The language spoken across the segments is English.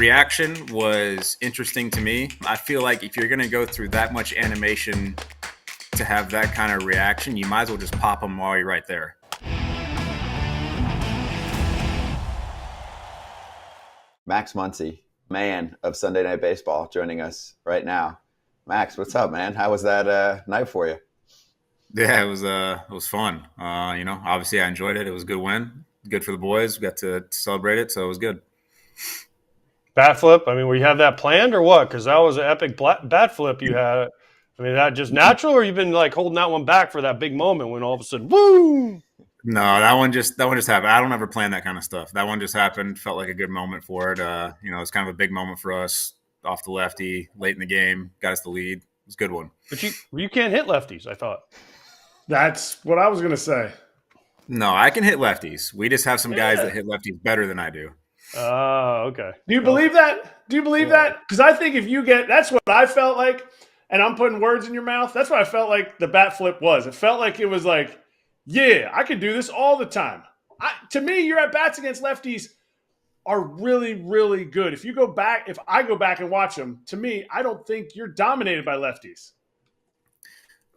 reaction was interesting to me. I feel like if you're going to go through that much animation to have that kind of reaction, you might as well just pop them while you're right there. Max Muncy, man of Sunday Night Baseball, joining us right now. Max, what's up, man? How was that night for you? Yeah, it was fun. Obviously I enjoyed it. It was a good win. Good for the boys. We got to celebrate it, so it was good. Bat flip? I mean, were you have that planned or what? Because that was an epic bat flip you had. I mean, that just natural, or you've been like holding that one back for that big moment when all of a sudden, woo! No, that one just happened. I don't ever plan that kind of stuff. That one just happened. Felt like a good moment for it. It's kind of a big moment for us off the lefty late in the game. Got us the lead. It was a good one. But you can't hit lefties, I thought. That's what I was going to say. No, I can hit lefties. We just have some guys that hit lefties better than I do. Oh, okay. Do you believe that? Do you believe that? Because I think if you get – that's what I felt like, and I'm putting words in your mouth. That's what I felt like the bat flip was. It felt like it was like, yeah, I could do this all the time. To me, your at-bats against lefties are really, really good. If I go back and watch them, to me, I don't think you're dominated by lefties.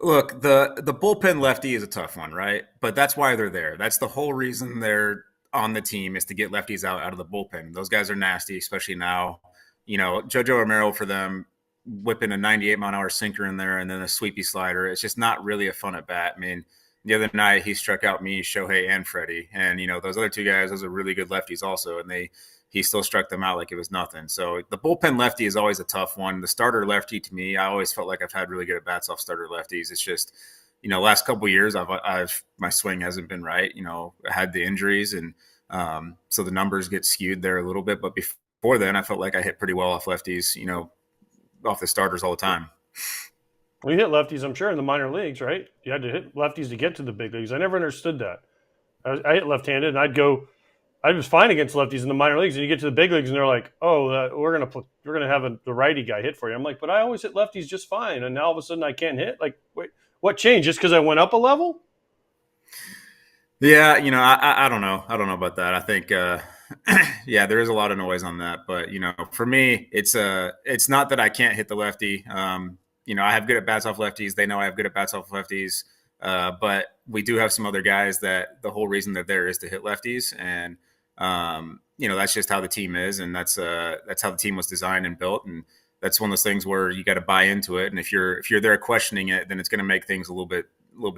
Look, the bullpen lefty is a tough one, right? But that's why they're there. That's the whole reason they're on the team, is to get lefties out of the bullpen. Those guys are nasty, especially now. Jojo Romero for them, whipping a 98-mile-an-hour sinker in there and then a sweepy slider. It's just not really a fun at bat. I mean, the other night he struck out me, Shohei, and Freddie. And, those other two guys, those are really good lefties also. And he still struck them out like it was nothing. So the bullpen lefty is always a tough one. The starter lefty, to me, I always felt like I've had really good at bats off starter lefties. It's just, last couple of years, my swing hasn't been right. I had the injuries, and so the numbers get skewed there a little bit. But before then, I felt like I hit pretty well off lefties, off the starters all the time. Well, you hit lefties, I'm sure, in the minor leagues, right? You had to hit lefties to get to the big leagues. I never understood that. I hit left-handed, and I was fine against lefties in the minor leagues, and you get to the big leagues, and they're like, "Oh, we're gonna have the righty guy hit for you." I'm like, "But I always hit lefties just fine, and now all of a sudden I can't hit." Like, wait, what changed? Just because I went up a level? Yeah, I don't know. I don't know about that. I think, there is a lot of noise on that. But for me, it's not that I can't hit the lefty. I have good at bats off lefties. They know I have good at bats off lefties. But we do have some other guys that the whole reason they're there is to hit lefties, and that's just how the team is, and that's how the team was designed and built, and that's one of those things where you got to buy into it. And if you're there questioning it, then it's going to make things a little bit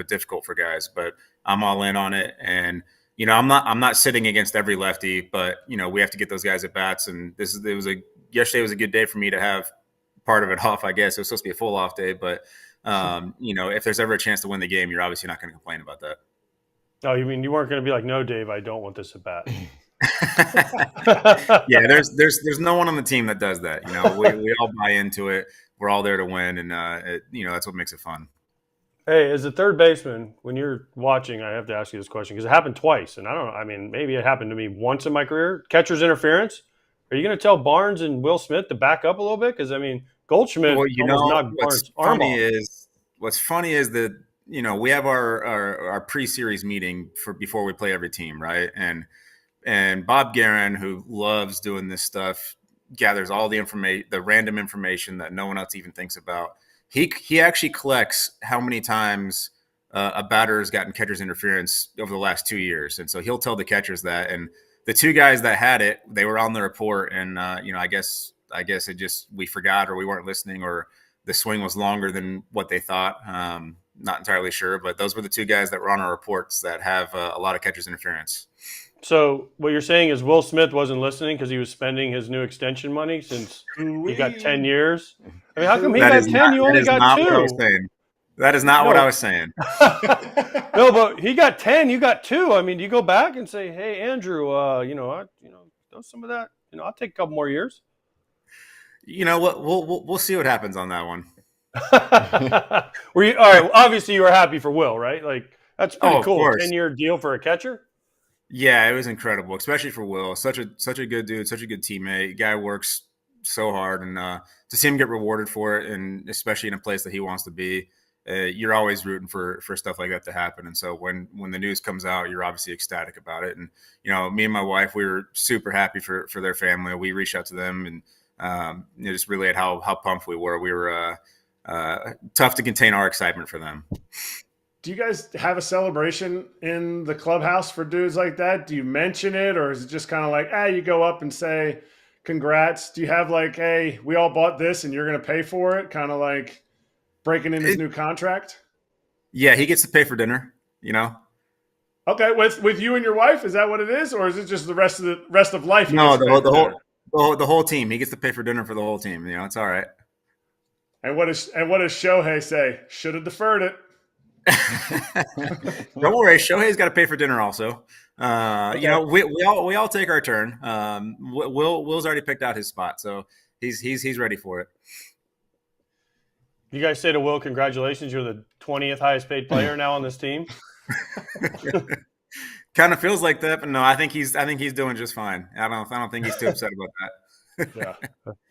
difficult for guys. But I'm all in on it, and I'm not sitting against every lefty, but we have to get those guys at bats. And yesterday was a good day for me to have part of it off. I guess it was supposed to be a full off day, but if there's ever a chance to win the game, you're obviously not going to complain about that. Oh, you mean you weren't going to be like, "No, Dave, I don't want this at bat." Yeah, there's no one on the team that does that. We all buy into it. We're all there to win, and that's what makes it fun. Hey, as a third baseman, when you're watching, I have to ask you this question because it happened twice, and I don't know. I mean, maybe it happened to me once in my career. Catcher's interference. Are you going to tell Barnes and Will Smith to back up a little bit? Because Goldschmidt almost knocked Barnes' arm off. What's funny is that we have our pre-series meeting before we play every team, right? And Bob Guerin, who loves doing this stuff, gathers all the random information that no one else even thinks about. He actually collects how many times a batter has gotten catcher's interference over the last 2 years, and so he'll tell the catchers that. And the two guys that had it, they were on the report, and I guess it just we forgot or we weren't listening or the swing was longer than what they thought. Not entirely sure, but those were the two guys that were on our reports that have a lot of catcher's interference. So what you're saying is Will Smith wasn't listening because he was spending his new extension money since he got 10 years? I mean, how come he got 10? You only got 2. That is not what I was saying. No, but he got 10. You got 2. I mean, do you go back and say, "Hey, Andrew, some of that, I'll take a couple more years." We'll see what happens on that one. All right? Obviously, you were happy for Will, right? Like that's pretty cool. 10-year deal for a catcher. Yeah, it was incredible, especially for Will. Such a good dude, such a good teammate. Guy works so hard, and to see him get rewarded for it, and especially in a place that he wants to be, you're always rooting for stuff like that to happen. And so when the news comes out, you're obviously ecstatic about it. And, me and my wife, we were super happy for their family. We reached out to them and just relayed how pumped we were. We were tough to contain our excitement for them. Do you guys have a celebration in the clubhouse for dudes like that? Do you mention it, or is it just kind of like, you go up and say congrats? Do you have like, hey, we all bought this and you're going to pay for it? Kind of like breaking in his new contract? Yeah, he gets to pay for dinner, Okay, with you and your wife, is that what it is, or is it just the rest of life? No, the whole team. He gets to pay for dinner for the whole team. It's all right. And what does Shohei say? Should have deferred it. Don't worry, Shohei's got to pay for dinner also. Okay. We all take our turn. Will's already picked out his spot, so he's ready for it. You guys say to Will, congratulations, you're the 20th highest paid player now on this team. Kind of feels like that, but no, I think he's doing just fine. I don't think he's too upset about that. Yeah.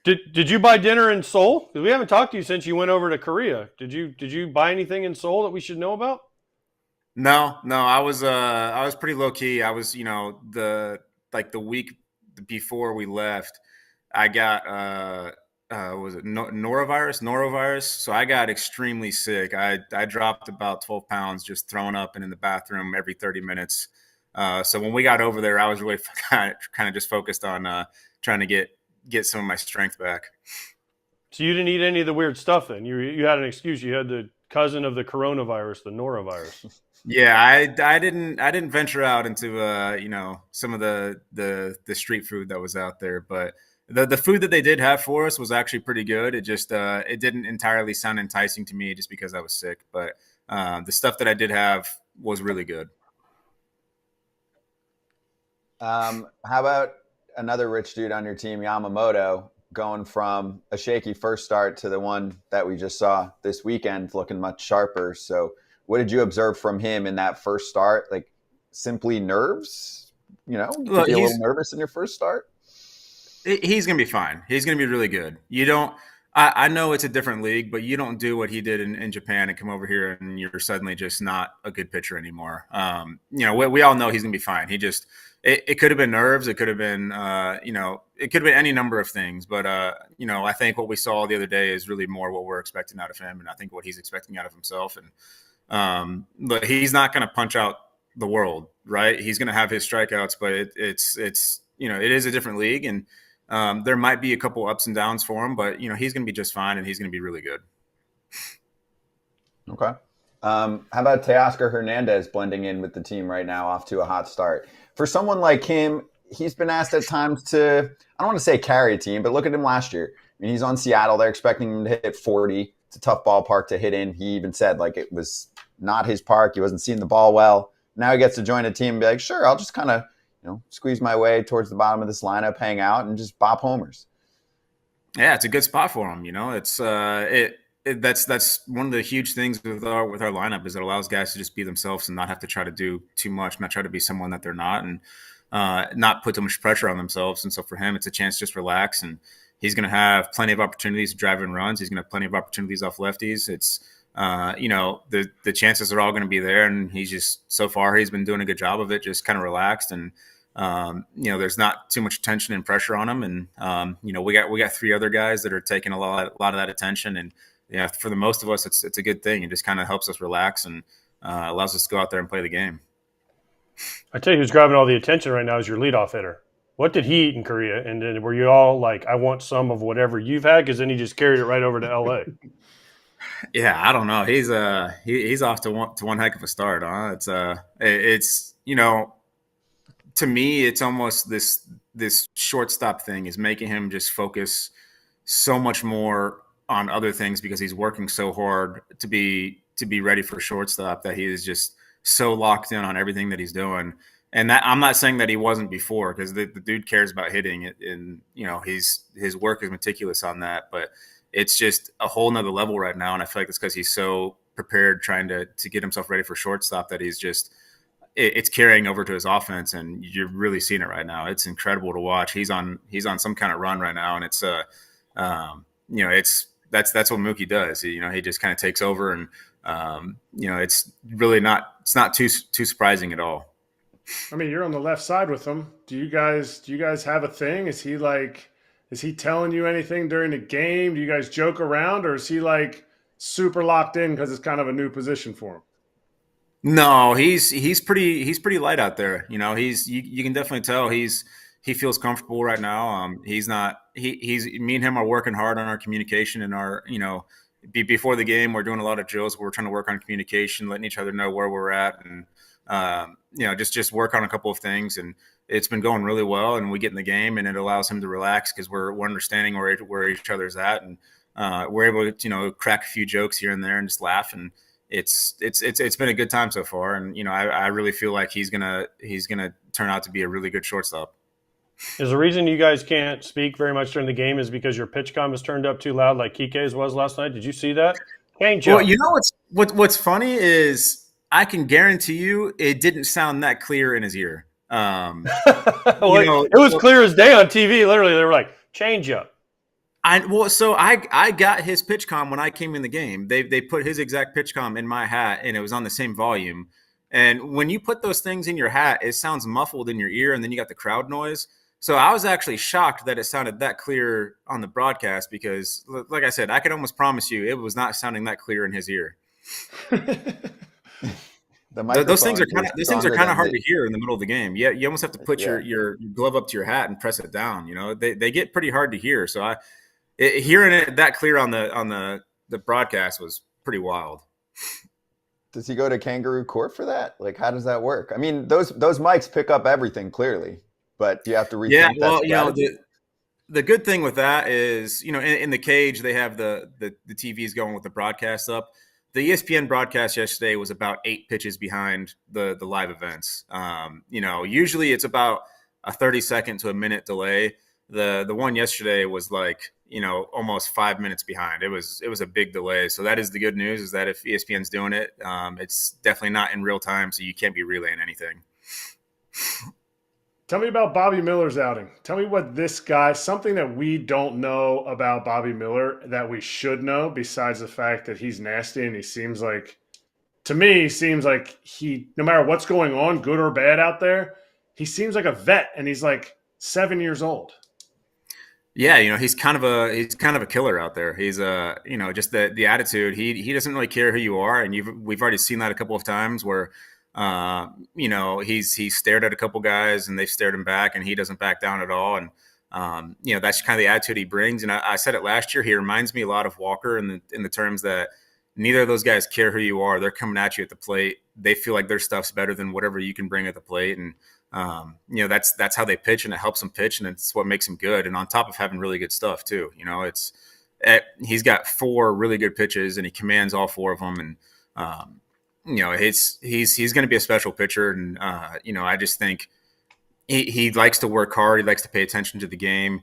Did you buy dinner in Seoul? Because we haven't talked to you since you went over to Korea. Did you buy anything in Seoul that we should know about? No, I was pretty low key. I was, the week before we left, I got was it Norovirus? So I got extremely sick. I dropped about 12 pounds just throwing up and in the bathroom every 30 minutes. So when we got over there, I was really kind of just focused on trying to get some of my strength back. So you didn't eat any of the weird stuff then? You had an excuse. You had the cousin of the coronavirus, the Norovirus. Yeah, I didn't venture out into some of the street food that was out there, but the food that they did have for us was actually pretty good. It just it didn't entirely sound enticing to me just because I was sick, but the stuff that I did have was really good. How about another rich dude on your team, Yamamoto, going from a shaky first start to the one that we just saw this weekend, looking much sharper. So what did you observe from him in that first start? Like simply nerves, did you be a little nervous in your first start? He's going to be fine. He's going to be really good. I know it's a different league, but you don't do what he did in Japan and come over here and you're suddenly just not a good pitcher anymore. We all know he's going to be fine. It could have been nerves. It could have been, it could have been any number of things. But, I think what we saw the other day is really more what we're expecting out of him. And I think what he's expecting out of himself. And but he's not going to punch out the world, right? He's going to have his strikeouts, but it is a different league. And there might be a couple ups and downs for him, but, he's going to be just fine and he's going to be really good. Okay. How about Teoscar Hernandez blending in with the team right now, off to a hot start? For someone like him, he's been asked at times to, I don't want to say carry a team, but look at him last year. I mean, he's on Seattle. They're expecting him to hit 40. It's a tough ballpark to hit in. He even said it was not his park. He wasn't seeing the ball well. Now he gets to join a team and be like, sure, I'll just kind of, squeeze my way towards the bottom of this lineup, hang out, and just bop homers. Yeah, it's a good spot for him. It's that's one of the huge things with our lineup is it allows guys to just be themselves and not have to try to do too much, not try to be someone that they're not, and not put too much pressure on themselves. And so for him, it's a chance to just relax, and he's going to have plenty of opportunities to drive in runs. He's going to have plenty of opportunities off lefties. It's the chances are all going to be there, and so far he's been doing a good job of it, just kind of relaxed, and there's not too much tension and pressure on him. And we got three other guys that are taking a lot of that attention, and for the most of us, it's a good thing. It just kind of helps us relax and allows us to go out there and play the game. I tell you who's grabbing all the attention right now is your leadoff hitter. What did he eat in Korea? And then were you all like, I want some of whatever you've had? Because then he just carried it right over to LA. Yeah, I don't know. He's off to one heck of a start, huh? It's to me, it's almost this shortstop thing is making him just focus so much more on other things because he's working so hard to be ready for shortstop that he is just so locked in on everything that he's doing. And that I'm not saying that he wasn't before, because the dude cares about hitting it, and his work is meticulous on that, but it's just a whole nother level right now. And I feel like it's because he's so prepared trying to get himself ready for shortstop that he's just it's carrying over to his offense, and you're really seeing it right now. It's incredible to watch. He's on some kind of run right now, and it's that's what Mookie does. He just kind of takes over, and It's really it's not too surprising at all. I mean, you're on the left side with him. Do you guys have a thing? Is he telling you anything during the game? Do you guys joke around, or is he like super locked in because it's kind of a new position for him? No, he's pretty light out there. You can definitely tell he feels comfortable right now. He's me and him are working hard on our communication and our, before the game, we're doing a lot of drills where we're trying to work on communication, letting each other know where we're at, and just work on a couple of things. And it's been going really well. And we get in the game, and it allows him to relax because we're understanding where each other's at, and we're able to crack a few jokes here and there and just laugh. And it's been a good time so far. And I really feel like he's gonna turn out to be a really good shortstop. Is the reason you guys can't speak very much during the game is because your pitch comm is turned up too loud, like Kike's was last night? Did you see that? Well, what's funny is I can guarantee you it didn't sound that clear in his ear. It was clear as day on TV. Literally, they were like, change up. I got his pitch comm when I came in the game. They put his exact pitch comm in my hat, and it was on the same volume. And when you put those things in your hat, it sounds muffled in your ear, and then you got the crowd noise. So I was actually shocked that it sounded that clear on the broadcast because, like I said, I could almost promise you it was not sounding that clear in his ear. Those things are kind of hard to hear in the middle of the game. Yeah, you almost have to put your glove up to your hat and press it down. They get pretty hard to hear. So hearing it that clear on the broadcast was pretty wild. Does he go to Kangaroo Court for that? Like, how does that work? I mean, those mics pick up everything clearly, but you have to rethink. Yeah, well, the good thing with that is, in the cage they have the TVs going with the broadcast up. The ESPN broadcast yesterday was about 8 pitches behind the live events. Usually it's about a 30-second to a minute delay. The one yesterday was like, almost 5 minutes behind. It was a big delay. So that is the good news, is that if ESPN's doing it, it's definitely not in real time, so you can't be relaying anything. Tell me about Bobby Miller's outing. Tell me what this guy, something that we don't know about Bobby Miller that we should know, besides the fact that he's nasty and he seems like he, no matter what's going on, good or bad out there, he seems like a vet, and he's like 7 years old. Yeah, he's kind of a killer out there. He's just the attitude. He doesn't really care who you are, and we've already seen that a couple of times where he's stared at a couple guys and they've stared him back, and he doesn't back down at all. And that's kind of the attitude he brings. And I said it last year. He reminds me a lot of Walker in the terms that neither of those guys care who you are. They're coming at you at the plate. They feel like their stuff's better than whatever you can bring at the plate. And that's how they pitch, and it helps them pitch, and it's what makes them good. And on top of having really good stuff too, he's got 4 really good pitches, and he commands all 4 of them. And he's going to be a special pitcher. And I just think he likes to work hard. He likes to pay attention to the game.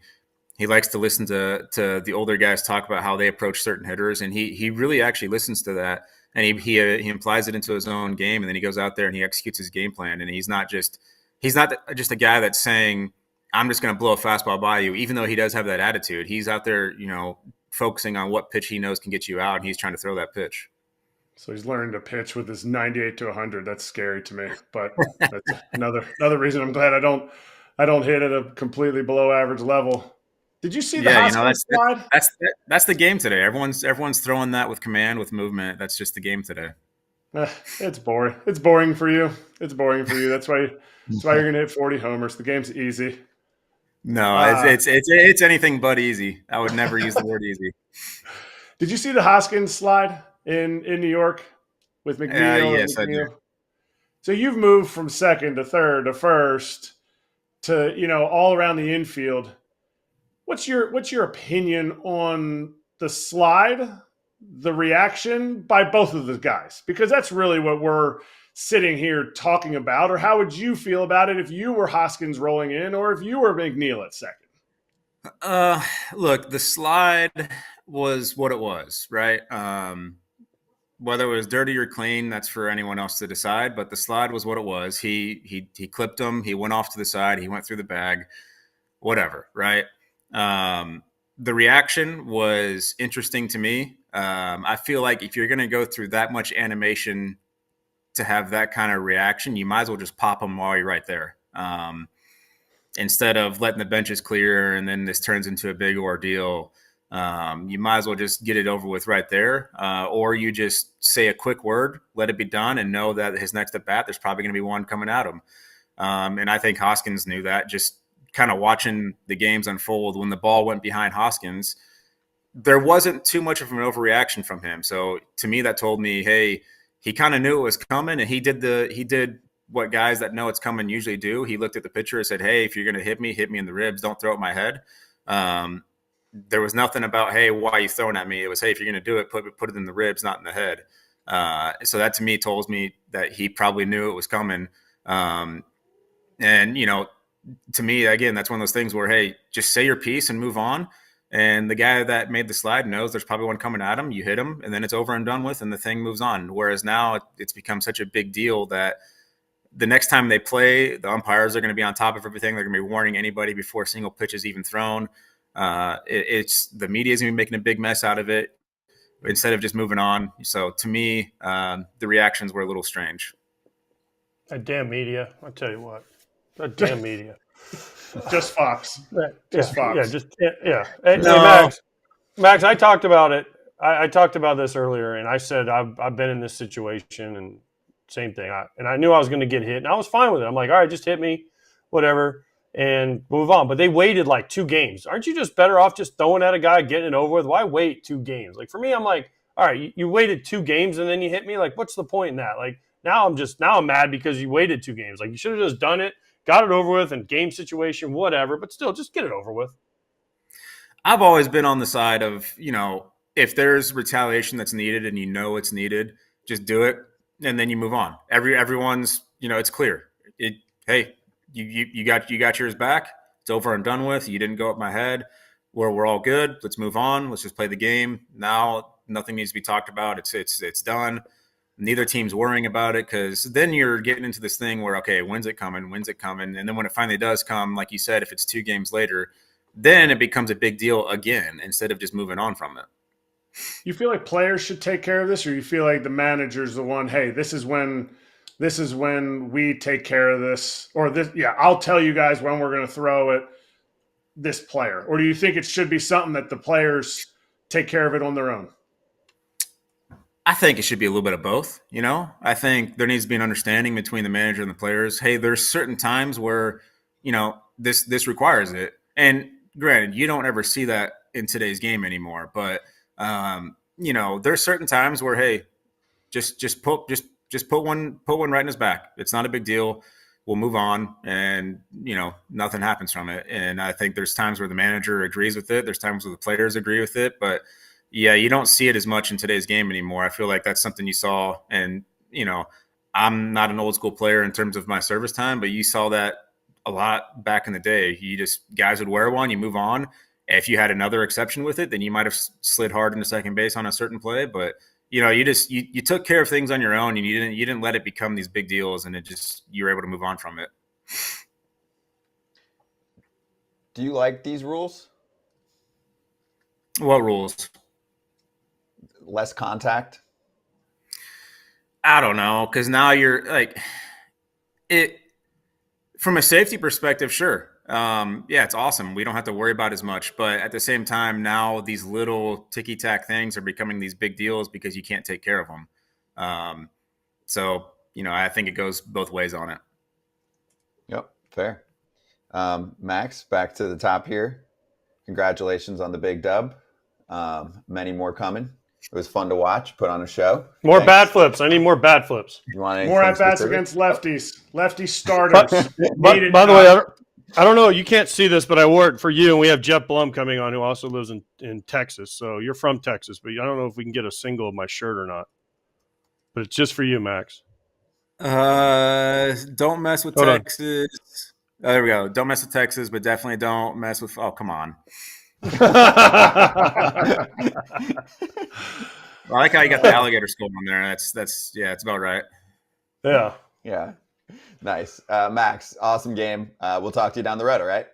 He likes to listen to the older guys talk about how they approach certain hitters, and he really actually listens to that, and he implies it into his own game, and then he goes out there and he executes his game plan. And he's not just a guy that's saying, I'm just going to blow a fastball by you, even though he does have that attitude. He's out there, focusing on what pitch he knows can get you out, and he's trying to throw that pitch. So he's learning to pitch with his 98 to 100. That's scary to me, but that's another reason I'm glad I don't hit at a completely below average level. Did you see the Hoskins slide? That's the game today. Everyone's throwing that with command, with movement. That's just the game today. It's boring. It's boring for you. That's why you're going to hit 40 homers. The game's easy. No, it's anything but easy. I would never use the word easy. Did you see the Hoskins slide in New York with McNeil? Yes, I do. So you've moved from second to third to first to all around the infield. What's your opinion on the slide, the reaction by both of the guys? Because that's really what we're sitting here talking about. Or how would you feel about it if you were Hoskins rolling in, or if you were McNeil at second? Look, the slide was what it was, right? Whether it was dirty or clean, that's for anyone else to decide. But the slide was what it was. He clipped him. He went off to the side. He went through the bag. Whatever, right? the reaction was interesting to me. I feel like if you're going to go through that much animation to have that kind of reaction, you might as well just pop them while you're right there. Instead of letting the benches clear and then this turns into a big ordeal, you might as well just get it over with right there. Or you just say a quick word, let it be done, and know that his next at bat, there's probably going to be one coming at him. And I think Hoskins knew that, just kind of watching the games unfold. When the ball went behind Hoskins, there wasn't too much of an overreaction from him. So to me, that told me, hey, he kind of knew it was coming, and he did what guys that know it's coming usually do. He looked at the pitcher and said, hey, if you're going to hit me in the ribs. Don't throw it at my head. There was nothing about, hey, why are you throwing at me? It was, hey, if you're going to do it, put it in the ribs, not in the head. So that to me tells me that he probably knew it was coming. And, to me, again, that's one of those things where, hey, just say your piece and move on. And the guy that made the slide knows there's probably one coming at him. You hit him, and then it's over and done with, and the thing moves on. Whereas now it's become such a big deal that the next time they play, the umpires are going to be on top of everything. They're going to be warning anybody before a single pitch is even thrown. It's the media is going to be making a big mess out of it instead of just moving on. So to me, the reactions were a little strange. That damn media! I tell you what, that damn media. Just Fox. Just Fox. Yeah. Hey, Max, I talked about it. I talked about this earlier, and I said I've been in this situation, and same thing. I knew I was going to get hit, and I was fine with it. I'm like, all right, just hit me, whatever, and move on. But they waited like 2 games. Aren't you just better off just throwing at a guy, getting it over with? Why wait 2 games? Like for me, I'm like, all right, you waited 2 games and then you hit me. Like, what's the point in that? Like now I'm mad because you waited 2 games. Like you should have just done it. Got it over with in game situation, whatever, but still just get it over with. I've always been on the side of, if there's retaliation that's needed and it's needed, just do it and then you move on. Everyone's, it's clear. Hey, you got yours back. It's over and done with. You didn't go up my head. We're all good. Let's move on. Let's just play the game. Now nothing needs to be talked about. It's done. Neither team's worrying about it, because then you're getting into this thing where, okay, when's it coming? And then when it finally does come, like you said, if it's 2 games later, then it becomes a big deal again instead of just moving on from it. You feel like players should take care of this, or you feel like the manager's the one, hey, this is when we take care of this, or this, I'll tell you guys when we're going to throw at this player? Or do you think it should be something that the players take care of it on their own? I think it should be a little bit of both. I think there needs to be an understanding between the manager and the players. Hey, there's certain times where, this requires it. And granted, you don't ever see that in today's game anymore. But, there's certain times where, hey, just put one right in his back. It's not a big deal. We'll move on, and nothing happens from it. And I think there's times where the manager agrees with it. There's times where the players agree with it, but yeah, you don't see it as much in today's game anymore. I feel like that's something you saw, and I'm not an old school player in terms of my service time, but you saw that a lot back in the day. Guys would wear one, you move on. If you had another exception with it, then you might have slid hard into second base on a certain play, but you took care of things on your own, and you didn't let it become these big deals, and you were able to move on from it. Do you like these rules? What rules? Less contact? I don't know, because now you're like it from a safety perspective. Sure, it's awesome. We don't have to worry about as much, but at the same time, now these little ticky-tack things are becoming these big deals because you can't take care of them. So I think it goes both ways on it. Yep, fair. Max, back to the top here. Congratulations on the big dub. Many more coming. It was fun to watch. Put on a show. More bat flips. I need more bat flips. You want more at bats against lefties? Lefty starters. By the way, I don't know. You can't see this, but I wore it for you, and we have Jeff Blum coming on, who also lives in Texas. So you're from Texas, but I don't know if we can get a single of my shirt or not. But it's just for you, Max. Don't mess with Texas. Oh, there we go. Don't mess with Texas, but definitely don't mess with. Oh, come on. I like how you got the alligator skull on there. That's it's about right. Yeah. Nice. Max, awesome game. We'll talk to you down the road, all right?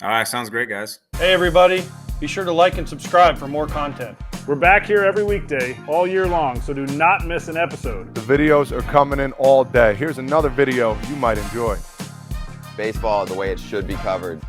All right, sounds great, guys. Hey, everybody. Be sure to like and subscribe for more content. We're back here every weekday, all year long, so do not miss an episode. The videos are coming in all day. Here's another video you might enjoy. Baseball the way it should be covered.